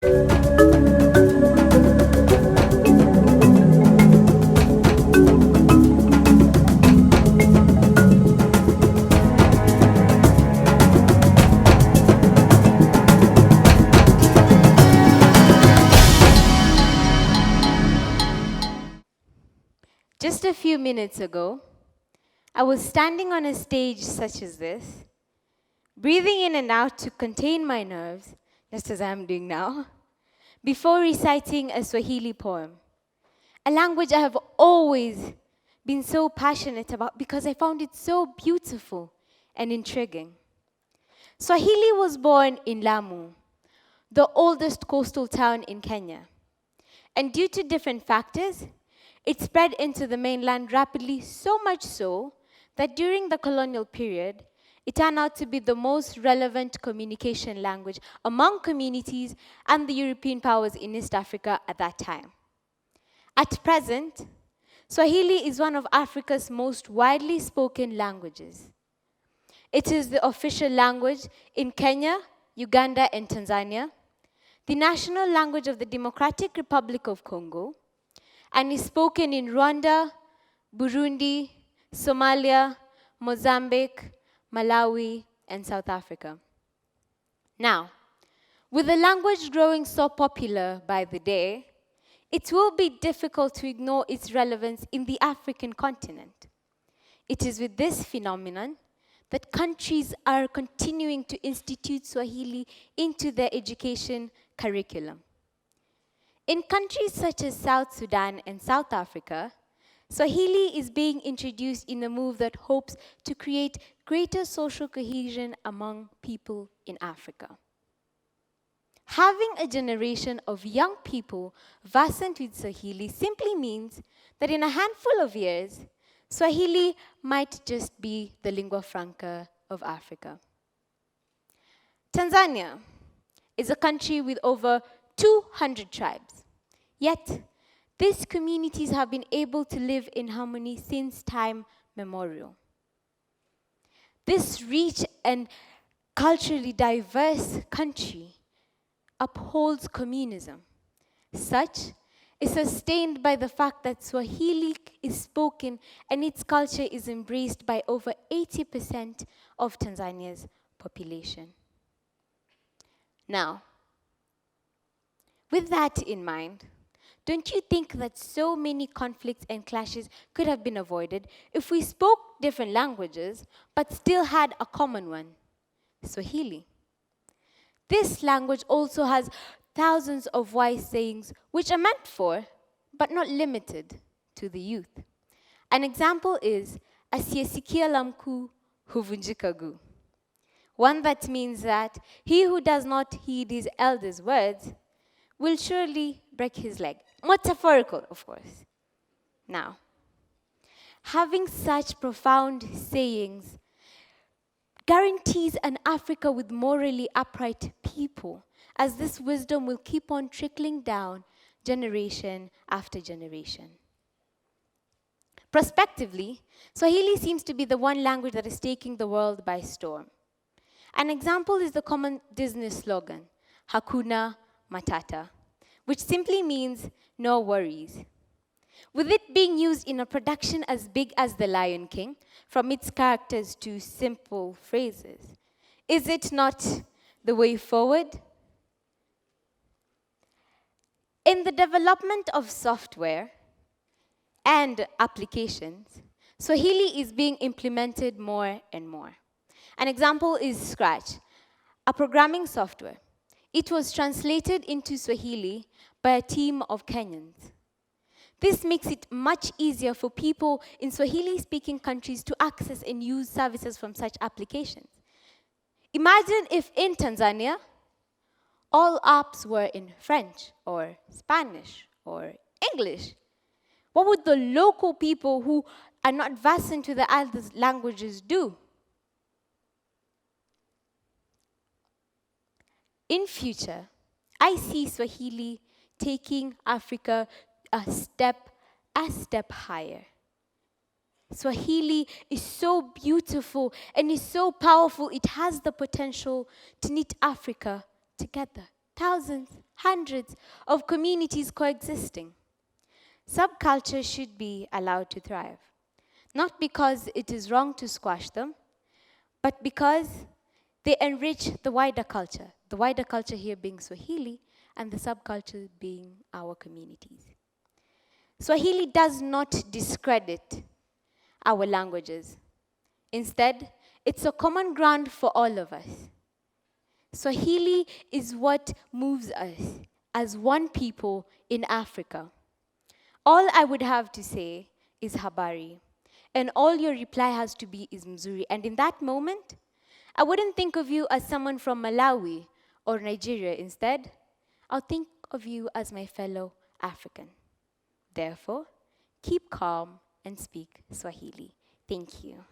Just a few minutes ago, I was standing on a stage such as this, breathing in and out to contain my nerves, just as I'm doing now, before reciting a Swahili poem, a language I have always been so passionate about because I found it so beautiful and intriguing. Swahili was born in Lamu, the oldest coastal town in Kenya, and due to different factors, it spread into the mainland rapidly, so much so that during the colonial period, it turned out to be the most relevant communication language among communities and the European powers in East Africa at that time. At present, Swahili is one of Africa's most widely spoken languages. It is the official language in Kenya, Uganda, and Tanzania, the national language of the Democratic Republic of Congo, and is spoken in Rwanda, Burundi, Somalia, Mozambique, Malawi, and South Africa. Now, with the language growing so popular by the day, it will be difficult to ignore its relevance in the African continent. It is with this phenomenon that countries are continuing to institute Swahili into their education curriculum. In countries such as South Sudan and South Africa, Swahili is being introduced in a move that hopes to create greater social cohesion among people in Africa. Having a generation of young people versant with Swahili simply means that in a handful of years, Swahili might just be the lingua franca of Africa. Tanzania is a country with over 200 tribes. Yet, these communities have been able to live in harmony since time memorial. This rich and culturally diverse country upholds communism. Such is sustained by the fact that Swahili is spoken and its culture is embraced by over 80% of Tanzania's population. Now, with that in mind, don't you think that so many conflicts and clashes could have been avoided if we spoke different languages but still had a common one, Swahili? This language also has thousands of wise sayings which are meant for, but not limited to, the youth. An example is asiyesikia la mkuu huvunjika guu. One that means that he who does not heed his elders' words will surely break his leg. Metaphorical, of course. Now, having such profound sayings guarantees an Africa with morally upright people, as this wisdom will keep on trickling down generation after generation. Prospectively, Swahili seems to be the one language that is taking the world by storm. An example is the common Disney slogan, Hakuna Matata, which simply means no worries. With it being used in a production as big as The Lion King, from its characters to simple phrases, is it not the way forward? In the development of software and applications, Swahili is being implemented more and more. An example is Scratch, a programming software. It was translated into Swahili by a team of Kenyans. This makes it much easier for people in Swahili-speaking countries to access and use services from such applications. Imagine if in Tanzania, all apps were in French or Spanish or English. What would the local people who are not versed into the other languages do? In future, I see Swahili taking Africa a step higher. Swahili is so beautiful and is so powerful, it has the potential to knit Africa together thousands, hundreds of communities coexisting. Subcultures should be allowed to thrive, not because it is wrong to squash them, but because they enrich the wider culture here being Swahili, and the subculture being our communities. Swahili does not discredit our languages. Instead, it's a common ground for all of us. Swahili is what moves us as one people in Africa. All I would have to say is habari, and all your reply has to be is mzuri. And in that moment, I wouldn't think of you as someone from Malawi or Nigeria. Instead, I'll think of you as my fellow African. Therefore, keep calm and speak Swahili. Thank you.